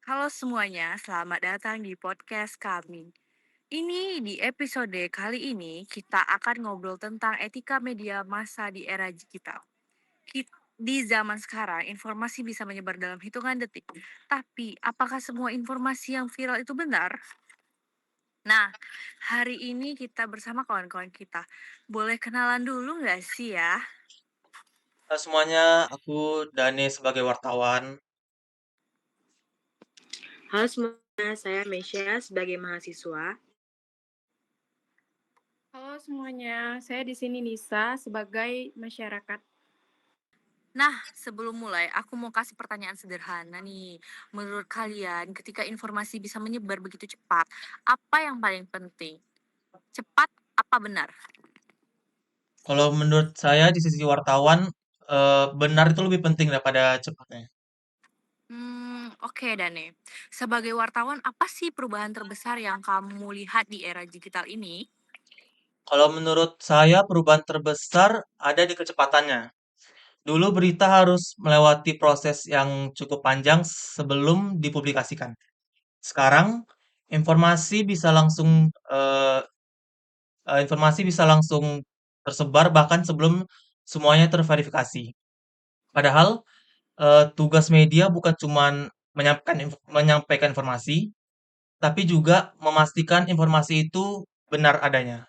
Halo semuanya, selamat datang di podcast kami. Di episode kali ini kita akan ngobrol tentang etika media massa di era digital. Di zaman sekarang, informasi bisa menyebar dalam hitungan detik. Tapi, apakah semua informasi yang viral itu benar? Nah, hari ini kita bersama kawan-kawan kita. Boleh kenalan dulu nggak sih ya? Halo semuanya, aku Dani sebagai wartawan. Halo semuanya, saya Mesya sebagai mahasiswa. Halo semuanya, saya di sini Nisa sebagai masyarakat. Nah, sebelum mulai, aku mau kasih pertanyaan sederhana nih. Menurut kalian, ketika informasi bisa menyebar begitu cepat, apa yang paling penting? Cepat apa benar? Kalau menurut saya di sisi wartawan, benar itu lebih penting daripada cepatnya. Oke Dane. Sebagai wartawan, apa sih perubahan terbesar yang kamu lihat di era digital ini? Kalau menurut saya perubahan terbesar ada di kecepatannya. Dulu berita harus melewati proses yang cukup panjang sebelum dipublikasikan. Sekarang eh, informasi bisa langsung tersebar bahkan sebelum semuanya terverifikasi. Padahal tugas media bukan cuman menyampaikan informasi, tapi juga memastikan informasi itu benar adanya.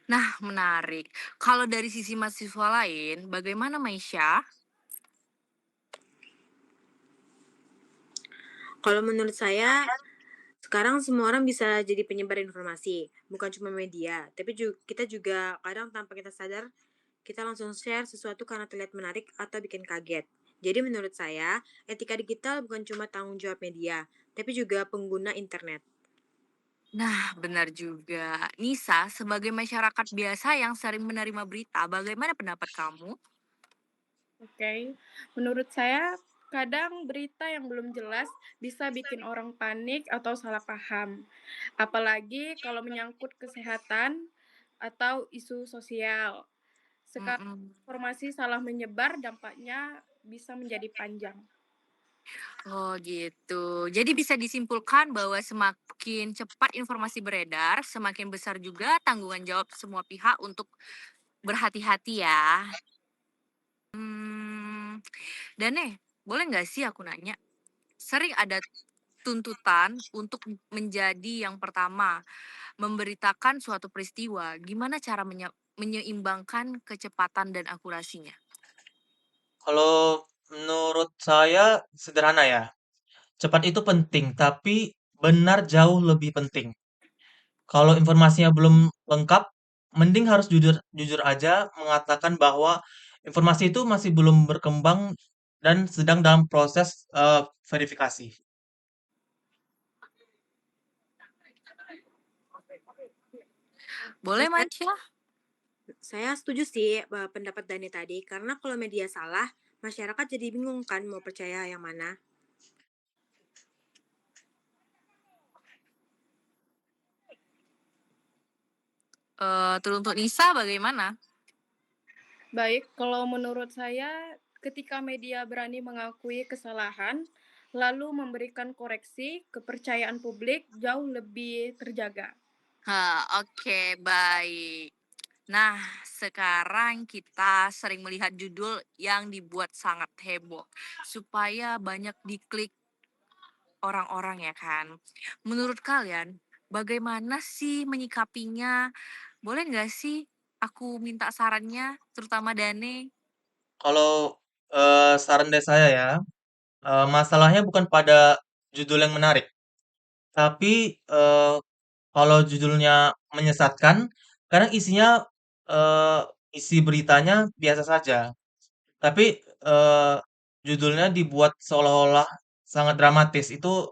Nah, menarik. Kalau dari sisi mahasiswa lain, bagaimana Maisha? Kalau menurut saya, sekarang semua orang bisa jadi penyebar informasi, bukan cuma media, tapi kita juga kadang tanpa kita sadar, kita langsung share sesuatu karena terlihat menarik atau bikin kaget. Jadi menurut saya, etika digital bukan cuma tanggung jawab media, tapi juga pengguna internet. Nah, benar juga. Nisa, sebagai masyarakat biasa yang sering menerima berita, bagaimana pendapat kamu? Oke, menurut saya kadang berita yang belum jelas bisa bikin orang panik atau salah paham. Apalagi kalau menyangkut kesehatan atau isu sosial. Sekarang Mm-mm. informasi salah menyebar dampaknya bisa menjadi panjang. Oh gitu. Jadi bisa disimpulkan bahwa semakin cepat informasi beredar, semakin besar juga tanggungan jawab semua pihak untuk berhati-hati ya. Hmm, dan boleh nggak sih aku nanya? Sering ada tuntutan untuk menjadi yang pertama, memberitakan suatu peristiwa. Gimana cara menyeimbangkan kecepatan dan akurasinya? Kalau menurut saya sederhana ya, cepat itu penting, tapi benar jauh lebih penting. Kalau informasinya belum lengkap, mending harus jujur jujur aja mengatakan bahwa informasi itu masih belum berkembang dan sedang dalam proses verifikasi. Boleh, Saya, Manca? saya setuju sih pendapat Dani tadi, karena kalau media salah, masyarakat jadi bingung kan mau percaya yang mana. Terus untuk Nisa bagaimana? Baik, kalau menurut saya, ketika media berani mengakui kesalahan, lalu memberikan koreksi, kepercayaan publik jauh lebih terjaga. Oke, baik. Nah, sekarang kita sering melihat judul yang dibuat sangat heboh supaya banyak diklik orang-orang ya kan. Menurut kalian, bagaimana sih menyikapinya? Boleh nggak sih aku minta sarannya, terutama Dane? Kalau saran dari saya ya, masalahnya bukan pada judul yang menarik, tapi kalau judulnya menyesatkan, kadang eh, isi beritanya biasa saja, tapi judulnya dibuat seolah-olah sangat dramatis, itu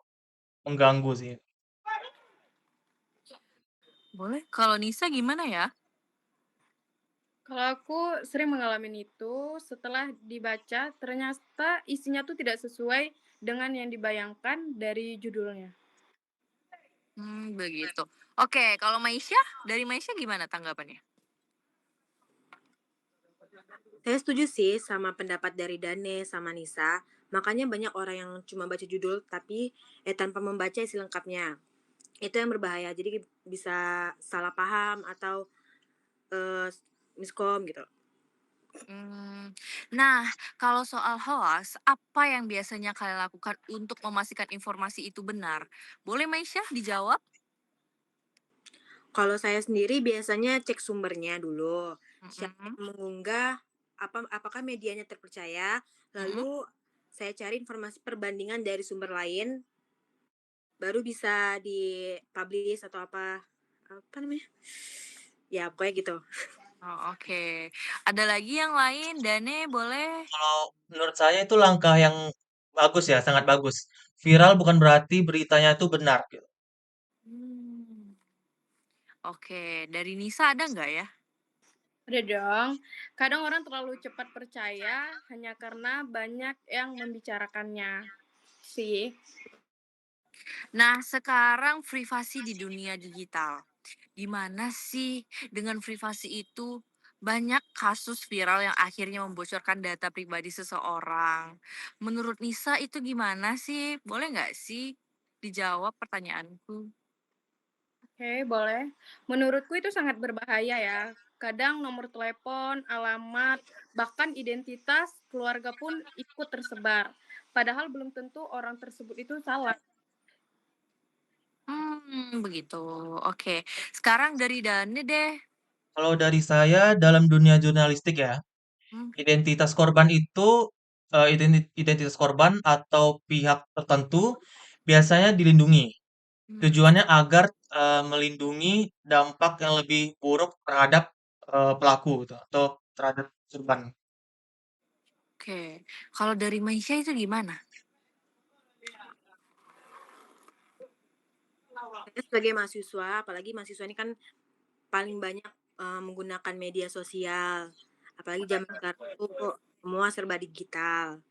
mengganggu sih. Boleh. Kalau Nisa gimana ya? Kalau aku sering mengalami itu, setelah dibaca ternyata isinya tuh tidak sesuai dengan yang dibayangkan dari judulnya. Begitu. Oke, kalau Maisha, dari Maisha gimana tanggapannya? Saya setuju sih sama pendapat dari Dane sama Nisa. Makanya banyak orang yang cuma baca judul tapi tanpa membaca isi lengkapnya. Itu yang berbahaya. Jadi bisa salah paham atau eh, miskom gitu. Hmm, Nah, kalau soal hoax, apa yang biasanya kalian lakukan untuk memastikan informasi itu benar? Boleh Maisha dijawab? Kalau saya sendiri biasanya cek sumbernya dulu. Siapa Mm-mm, yang mengunggah, apakah medianya terpercaya, mm-mm. lalu saya cari informasi perbandingan dari sumber lain, baru bisa dipublish atau apa namanya? Ya, pokoknya gitu. Oh, oke. Ada lagi yang lain? Dane, boleh? Kalau menurut saya itu langkah yang bagus ya, sangat bagus. Viral bukan berarti beritanya itu benar gitu. Hmm, Oke, dari Nisa ada nggak ya? Ada dong. Kadang orang terlalu cepat percaya hanya karena banyak yang membicarakannya. Sih. Nah, sekarang privasi di dunia digital. Gimana sih dengan privasi itu banyak kasus viral yang akhirnya membocorkan data pribadi seseorang. Menurut Nisa itu gimana sih? Boleh nggak sih dijawab pertanyaanku? Oke, boleh. Menurutku itu sangat berbahaya ya. Kadang nomor telepon, alamat, bahkan identitas keluarga pun ikut tersebar. Padahal belum tentu orang tersebut itu salah. Begitu. Oke. Sekarang dari Dani deh. Kalau dari saya dalam dunia jurnalistik ya, Hmm, identitas korban itu identitas korban atau pihak tertentu biasanya dilindungi. hmm, Tujuannya agar melindungi dampak yang lebih buruk terhadap pelaku gitu, atau terhadap korban. oke. Kalau dari Maisha itu gimana? Saya sebagai mahasiswa, apalagi mahasiswa ini kan paling banyak menggunakan media sosial. Apalagi zaman sekarang tuh semua serba digital.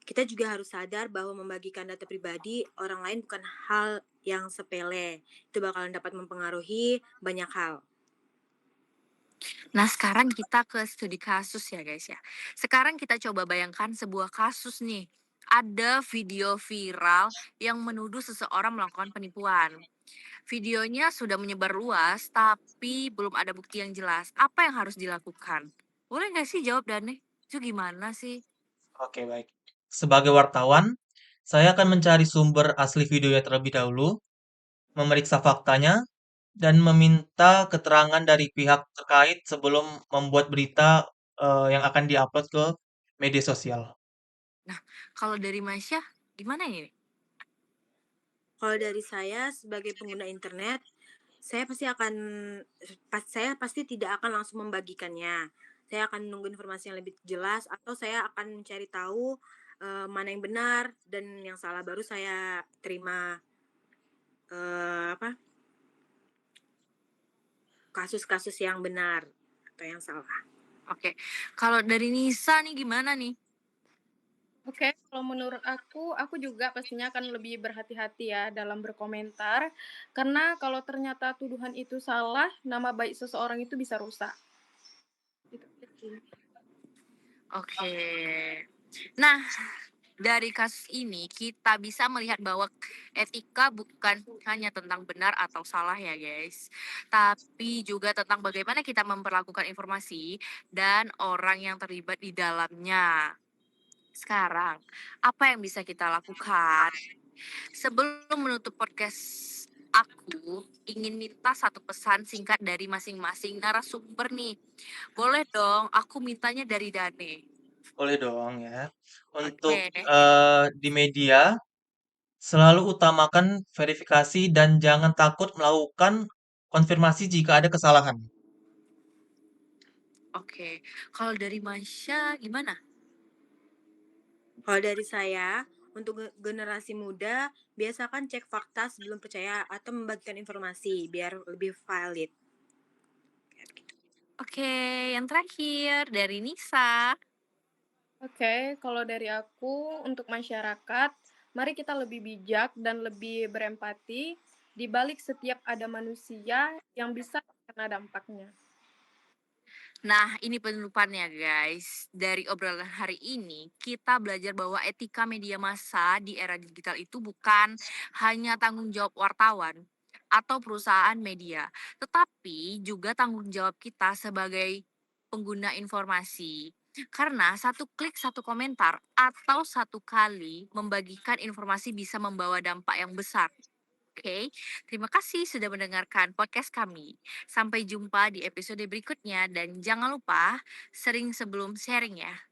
Kita juga harus sadar bahwa membagikan data pribadi orang lain bukan hal yang sepele. Itu bakalan dapat mempengaruhi banyak hal. Nah, sekarang kita ke studi kasus ya, guys ya. Sekarang kita coba bayangkan sebuah kasus nih. Ada video viral yang menuduh seseorang melakukan penipuan. Videonya sudah menyebar luas, tapi belum ada bukti yang jelas. Apa yang harus dilakukan? Boleh nggak sih jawab Dane? Itu gimana sih? Oke, baik. Sebagai wartawan, saya akan mencari sumber asli videonya terlebih dahulu, memeriksa faktanya, dan meminta keterangan dari pihak terkait sebelum membuat berita yang akan diupload ke media sosial. Nah, kalau dari Masya, gimana ini? Kalau dari saya sebagai pengguna internet, saya pasti akan saya pasti tidak akan langsung membagikannya. Saya akan menunggu informasi yang lebih jelas atau saya akan mencari tahu mana yang benar dan yang salah baru saya terima apa kasus-kasus yang benar atau yang salah. Oke, kalau dari Nisa nih gimana nih? Oke, kalau menurut aku juga pastinya akan lebih berhati-hati ya dalam berkomentar. Karena kalau ternyata tuduhan itu salah, nama baik seseorang itu bisa rusak. Gitu sih. Oke. Nah, dari kasus ini kita bisa melihat bahwa etika bukan hanya tentang benar atau salah ya guys, tapi juga tentang bagaimana kita memperlakukan informasi dan orang yang terlibat di dalamnya. Sekarang, apa yang bisa kita lakukan? Sebelum menutup podcast aku ingin minta satu pesan singkat dari masing-masing narasumber nih. Boleh dong, aku mintanya dari Dane. Boleh dong ya. Untuk Oke. di media, selalu utamakan verifikasi dan jangan takut melakukan konfirmasi jika ada kesalahan. Oke, kalau dari Masya gimana? Kalau dari saya, untuk generasi muda, biasakan cek fakta sebelum percaya atau membagikan informasi biar lebih valid. Oke, yang terakhir dari Nisa. Oke, kalau dari aku untuk masyarakat, mari kita lebih bijak dan lebih berempati di balik setiap ada manusia yang bisa kena dampaknya. Nah, ini penutupannya guys. Dari obrolan hari ini, kita belajar bahwa etika media massa di era digital itu bukan hanya tanggung jawab wartawan atau perusahaan media, tetapi juga tanggung jawab kita sebagai pengguna informasi. Karena satu klik, satu komentar, atau satu kali membagikan informasi bisa membawa dampak yang besar. Oke, terima kasih sudah mendengarkan podcast kami. Sampai jumpa di episode berikutnya dan jangan lupa sering sebelum sharing ya.